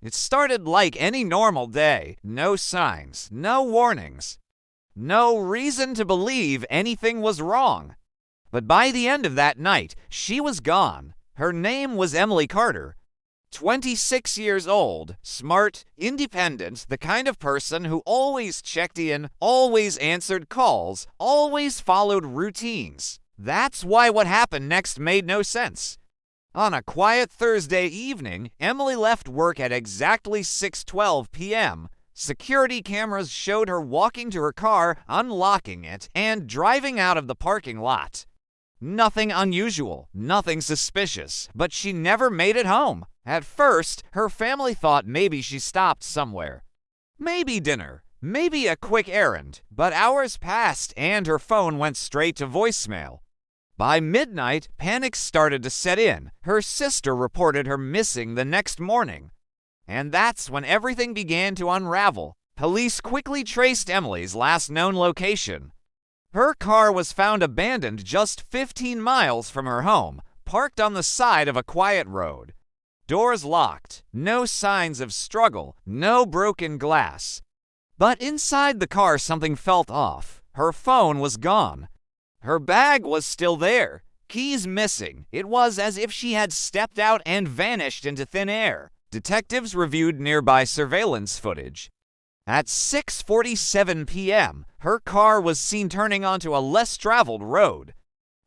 It started like any normal day. No signs, no warnings, no reason to believe anything was wrong. But by the end of that night, she was gone. Her name was Emily Carter. 26 years old, smart, independent, the kind of person who always checked in, always answered calls, always followed routines. That's why what happened next made no sense. On a quiet Thursday evening, Emily left work at exactly 6:12 p.m. Security cameras showed her walking to her car, unlocking it, and driving out of the parking lot. Nothing unusual, nothing suspicious, but she never made it home. At first, her family thought maybe she stopped somewhere. Maybe dinner, maybe a quick errand, but hours passed and her phone went straight to voicemail. By midnight, panic started to set in. Her sister reported her missing the next morning. And that's when everything began to unravel. Police quickly traced Emily's last known location. Her car was found abandoned just 15 miles from her home, parked on the side of a quiet road. Doors locked, no signs of struggle, no broken glass. But inside the car something felt off. Her phone was gone. Her bag was still there, keys missing. It was as if she had stepped out and vanished into thin air. Detectives reviewed nearby surveillance footage. At 6:47 p.m., her car was seen turning onto a less traveled road,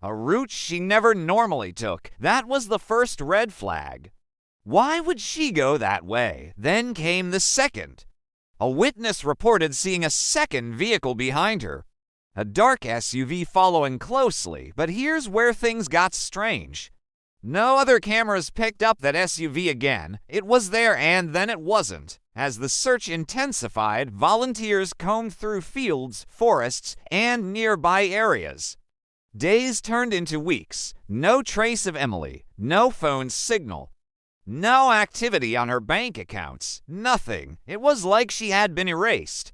a route she never normally took. That was the first red flag. Why would she go that way? Then came the second. A witness reported seeing a second vehicle behind her, a dark SUV following closely, but here's where things got strange. No other cameras picked up that SUV again. It was there and then it wasn't. As the search intensified, volunteers combed through fields, forests, and nearby areas. Days turned into weeks. No trace of Emily, no phone signal, no activity on her bank accounts, nothing. It was like she had been erased.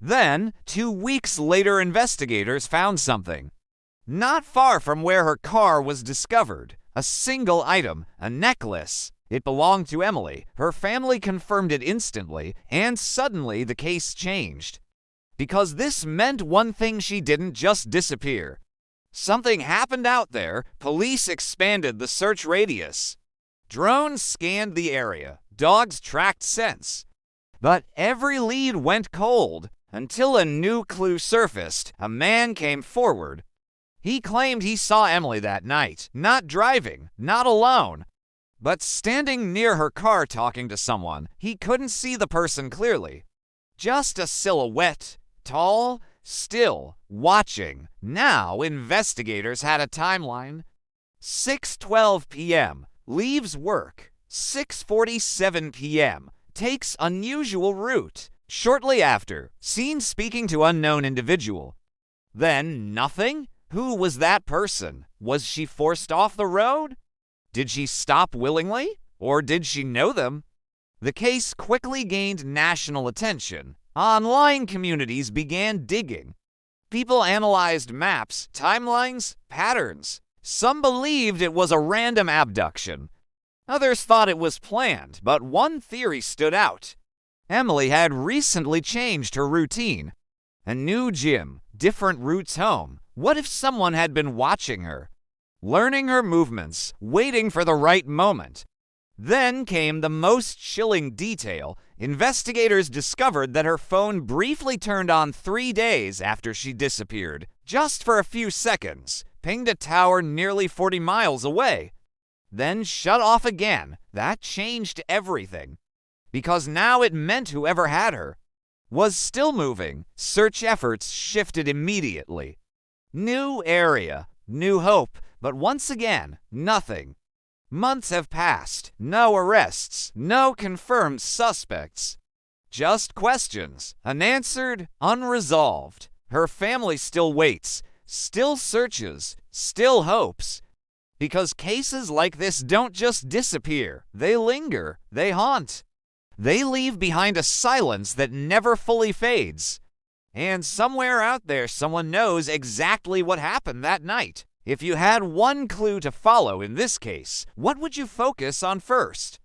Then, 2 weeks later, investigators found something. Not far from where her car was discovered, a single item, a necklace. It belonged to Emily. Her family confirmed it instantly, and suddenly the case changed. Because this meant one thing: she didn't just disappear. Something happened out there. Police expanded the search radius. Drones scanned the area. Dogs tracked scents. But every lead went cold until a new clue surfaced. A man came forward. He claimed he saw Emily that night, not driving, not alone, but standing near her car talking to someone. He couldn't see the person clearly. Just a silhouette, tall, still, watching. Now investigators had a timeline. 6:12 p.m. Leaves work. 6:47 p.m. Takes unusual route. Shortly after, seen speaking to unknown individual. Then nothing? Who was that person? Was she forced off the road? Did she stop willingly? Or did she know them? The case quickly gained national attention. Online communities began digging. People analyzed maps, timelines, patterns. Some believed it was a random abduction. Others thought it was planned, but one theory stood out. Emily had recently changed her routine. A new gym, different routes home. What if someone had been watching her, learning her movements, waiting for the right moment? Then came the most chilling detail. Investigators discovered that her phone briefly turned on 3 days after she disappeared, just for a few seconds, pinged a tower nearly 40 miles away, then shut off again. That changed everything, because now it meant whoever had her was still moving. Search efforts shifted immediately. New area, new hope, but once again, nothing. Months have passed. No arrests, no confirmed suspects. Just questions, unanswered, unresolved. Her family still waits, still searches, still hopes. Because cases like this don't just disappear. They linger, they haunt. They leave behind a silence that never fully fades. And somewhere out there, someone knows exactly what happened that night. If you had one clue to follow in this case, what would you focus on first?